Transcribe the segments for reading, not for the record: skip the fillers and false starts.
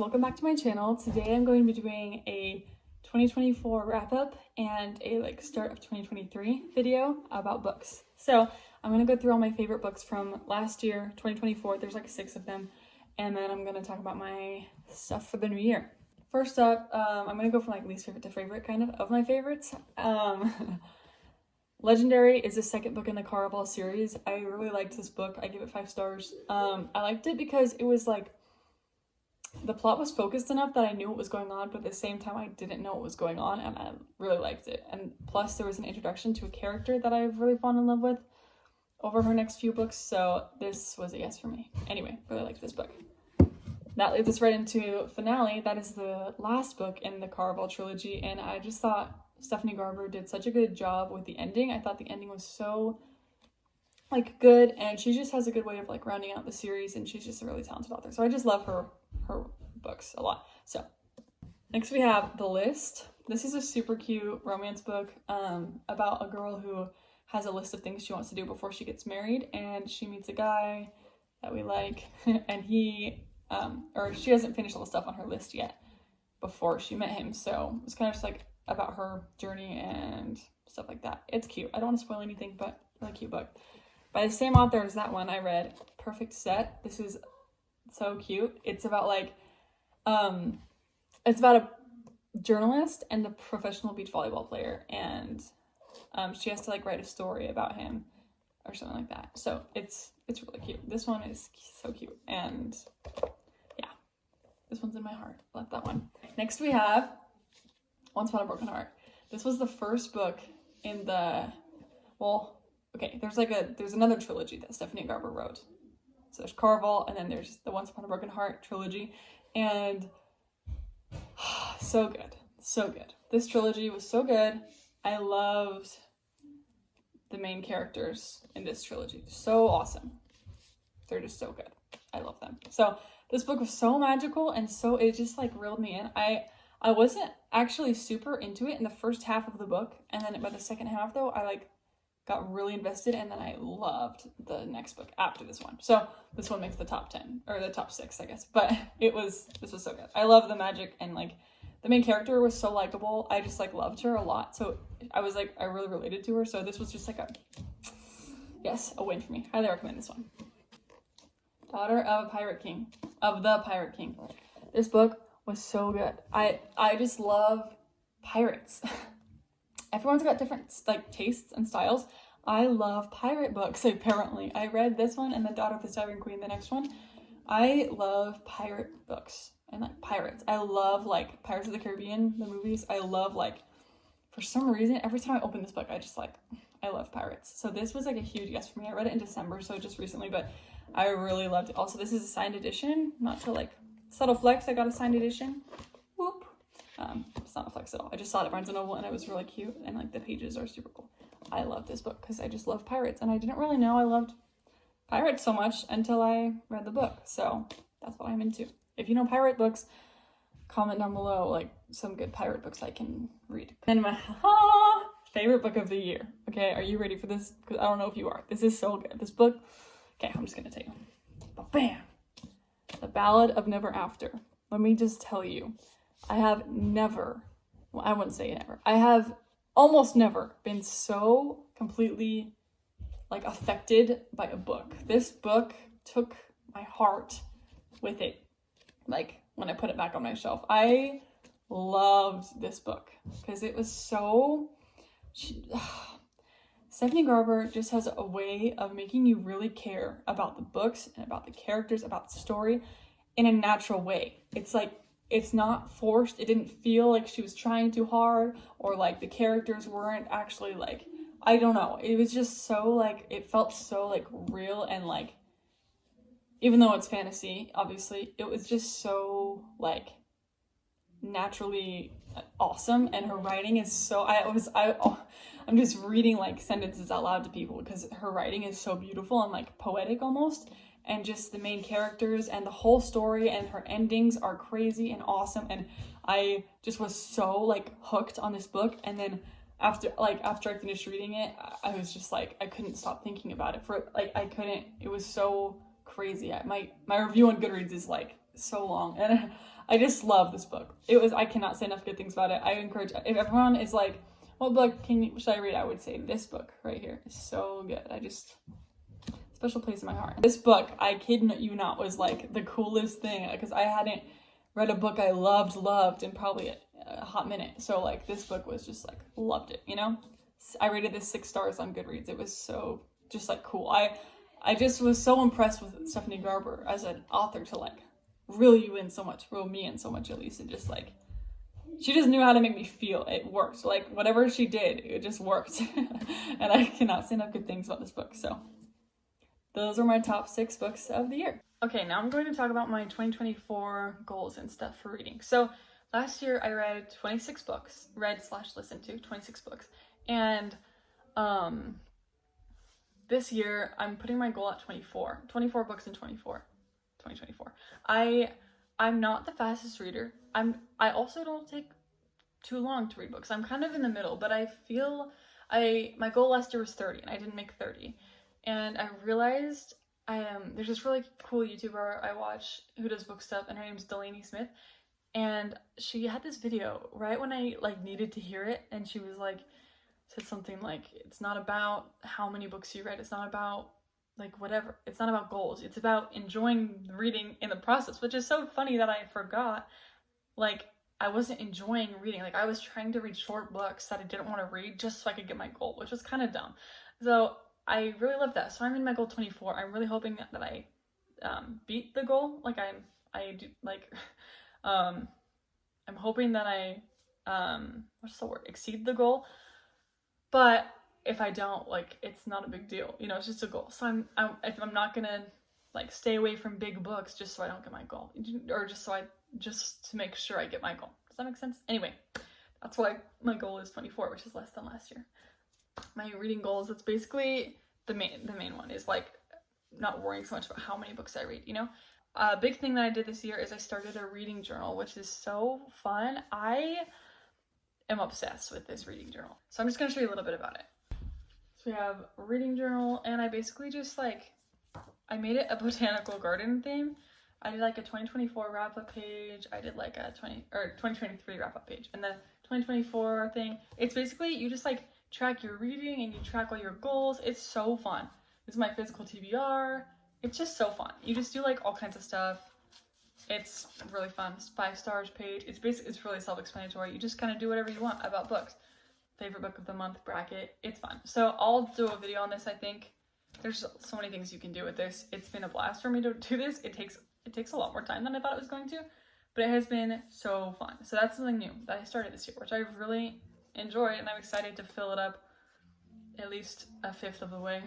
welcome back to my channel. Today I'm going to be doing a 2024 wrap-up and a start of 2023 video about books. So I'm going to go through all my favorite books from last year, 2024. There's 6 of them, and then I'm going to talk about my stuff for the new year. First up, I'm going to go from least favorite to favorite kind of my favorites. Legendary is the second book in the Caraval series. I really liked this book. I give it 5 stars. I liked it because it was the plot was focused enough that I knew what was going on, but at the same time I didn't know what was going on, and I really liked it. And plus there was an introduction to a character that I've really fallen in love with over her next few books, so this was a yes for me. Anyway, really liked this book. That leads us right into Finale. That is the last book in the Caraval trilogy, and I just thought Stephanie Garber did such a good job with the ending. I thought the ending was so good, and she just has a good way of rounding out the series, and she's just a really talented author. So I just love her books a lot. So next we have The List. This is a super cute romance book about a girl who has a list of things she wants to do before she gets married, and she meets a guy that we like, and he or she hasn't finished all the stuff on her list yet before she met him. So it's kind of just about her journey and stuff like that. It's cute. I don't want to spoil anything, but really cute book. By the same author as that one I read, Perfect Set. This is so cute. It's about it's about a journalist and a professional beach volleyball player, and she has to write a story about him or something like that. So it's really cute. This one is so cute, and yeah, this one's in my heart. I love that one. Next we have Once Upon a Broken Heart. This was the first book in the, there's another trilogy that Stephanie Garber wrote. So there's Caraval, and then there's the Once Upon a Broken Heart trilogy, and so good, so good. This trilogy was so good. I loved the main characters in this trilogy. So awesome. They're just so good. I love them. So this book was so magical, and so it just reeled me in. I wasn't actually super into it in the first half of the book, and then by the second half though, I got really invested, and then I loved the next book after this one. So this one makes the top 10 or the top 6, I guess. But this was so good. I love the magic, and the main character was so likable. I just loved her a lot. So I was I really related to her. So this was just a win for me. Highly recommend this one. Daughter of the Pirate King. This book was so good. I just love pirates. Everyone's got different tastes and styles. I love pirate books, apparently. I read this one and The Daughter of the Siren Queen, the next one. I love pirate books and pirates. I love Pirates of the Caribbean, the movies. I love for some reason, every time I open this book, I just I love pirates. So this was a huge yes for me. I read it in December, so just recently, but I really loved it. Also, this is a signed edition, not to subtle flex. I got a signed edition. Whoop. It's not a flex at all. I just saw it at Barnes & Noble, and it was really cute, and the pages are super cool. I love this book because I just love pirates, and I didn't really know I loved pirates so much until I read the book. So that's what I'm into. If you know pirate books, comment down below some good pirate books I can read. And my favorite book of the year. Okay, are you ready for this? Because I don't know if you are. This is so good. This book. Okay, I'm just gonna tell you. Bam! The Ballad of Never After. Let me just tell you, I have never, I wouldn't say never, I have almost never been so completely affected by a book. This book took my heart with it, when I put it back on my shelf. I loved this book because it was so, Stephanie Garber just has a way of making you really care about the books and about the characters, about the story in a natural way. It's not forced. It didn't feel like she was trying too hard, or the characters weren't actually I don't know. It was just so it felt so real, and even though it's fantasy, obviously, it was just so naturally awesome. And her writing is so, I'm just reading sentences out loud to people because her writing is so beautiful and poetic almost. And just the main characters and the whole story and her endings are crazy and awesome. And I just was so hooked on this book. And then after I finished reading it, I was just I couldn't stop thinking about it for I couldn't. It was so crazy. My review on Goodreads is so long, and I just love this book. I cannot say enough good things about it. I encourage, if everyone is like, what book should I read? I would say this book right here is so good. Special place in my heart. This book, I kid you not, was like the coolest thing, because I hadn't read a book I loved in probably a hot minute. So like this book was just like, loved it, you know? I rated this 6 stars on Goodreads. It was so just like cool. I just was so impressed with Stephanie Garber as an author to like reel me in so much at least, and just like, she just knew how to make me feel. It worked. Like whatever she did, it just worked. And I cannot say enough good things about this book. So those are my top 6 books of the year. Okay, now I'm going to talk about my 2024 goals and stuff for reading. So last year I read 26 books, read/listened to 26 books. And this year I'm putting my goal at 24 books in 2024. I'm not the fastest reader. I also don't take too long to read books. I'm kind of in the middle, but I feel my goal last year was 30 and I didn't make 30. And I realized there's this really cool YouTuber I watch who does book stuff, and her name's Delaney Smith. And she had this video right when I like needed to hear it, and she was like, said something like, it's not about how many books you read, it's not about like whatever, it's not about goals, it's about enjoying reading in the process, which is so funny that I forgot, like I wasn't enjoying reading. Like I was trying to read short books that I didn't want to read just so I could get my goal, which was kind of dumb. So I really love that. So I'm in my goal 24. I'm really hoping that I beat the goal. Like I do, like I'm hoping that I what's the word, exceed the goal. But if I don't, like, it's not a big deal, you know, it's just a goal. So I'm not gonna like stay away from big books just so I don't get my goal, or just to make sure I get my goal. Does that make sense? Anyway, that's why my goal is 24, which is less than last year. My reading goals, it's basically the main one is like not worrying so much about how many books I read, you know? A big thing that I did this year is I started a reading journal, which is so fun. I am obsessed with this reading journal. So I'm just going to show you a little bit about it. So we have a reading journal, and I basically just like, I made it a botanical garden theme. I did like a 2024 wrap-up page. I did like a 2023 wrap-up page. And the 2024 thing, it's basically, you just like track your reading and you track all your goals. It's so fun. This is my physical TBR. It's just so fun. You just do like all kinds of stuff. It's really fun. It's 5 stars page. It's really self-explanatory. You just kind of do whatever you want about books. Favorite book of the month bracket. It's fun. So I'll do a video on this, I think. There's so many things you can do with this. It's been a blast for me to do this. It takes a lot more time than I thought it was going to, but it has been so fun. So that's something new that I started this year, which I've really enjoyed, and I'm excited to fill it up at least a 1/5 of the way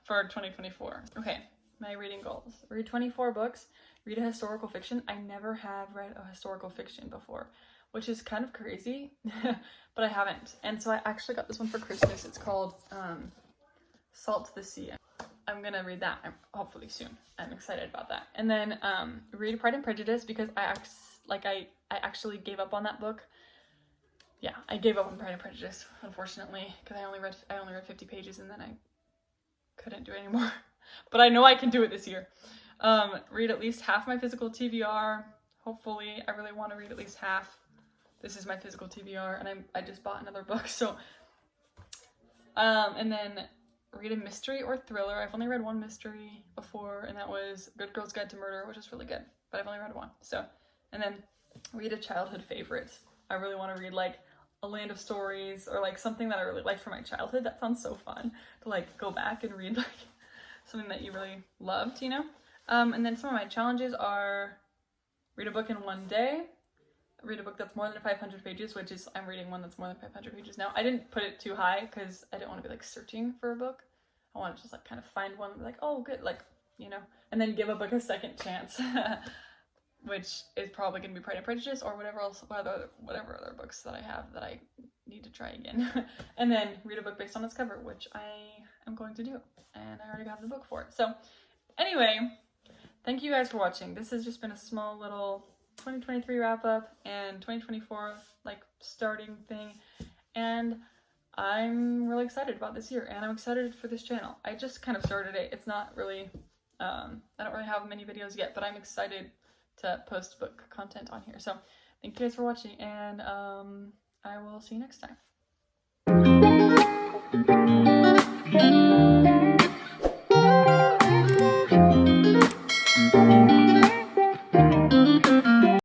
for 2024. Okay, my reading goals. Read 24 books. Read a historical fiction. I never have read a historical fiction before, which is kind of crazy, but I haven't. And so I actually got this one for Christmas. It's called Salt to the Sea. I'm gonna read that hopefully soon. I'm excited about that. And then read Pride and Prejudice, because I actually gave up on that book. Yeah, I gave up on Pride and Prejudice, unfortunately, because I only read 50 pages and then I couldn't do it anymore. But I know I can do it this year. Read at least half my physical TBR. Hopefully, I really want to read at least half. This is my physical TBR, and I just bought another book. So, and then read a mystery or thriller. I've only read one mystery before, and that was Good Girl's Guide to Murder, which is really good, but I've only read one. So, and then read a childhood favorite. I really want to read like A Land of Stories, or like something that I really liked from my childhood. That sounds so fun to like go back and read like something that you really loved, you know? And then some of my challenges are read a book in one day, read a book that's more than 500 pages, which is, I'm reading one that's more than 500 pages now. I didn't put it too high because I didn't want to be like searching for a book. I want to just like kind of find one and be like, oh good, like, you know, and then give a book a second chance, which is probably going to be Pride and Prejudice or whatever other books that I have that I need to try again. And then read a book based on its cover, which I am going to do, and I already have the book for it. So anyway, thank you guys for watching. This has just been a small little 2023 wrap up and 2024 like starting thing, and I'm really excited about this year, and I'm excited for this channel. I just kind of started it. It's not really I don't really have many videos yet, but I'm excited to post book content on here. So thank you guys for watching, and I will see you next time.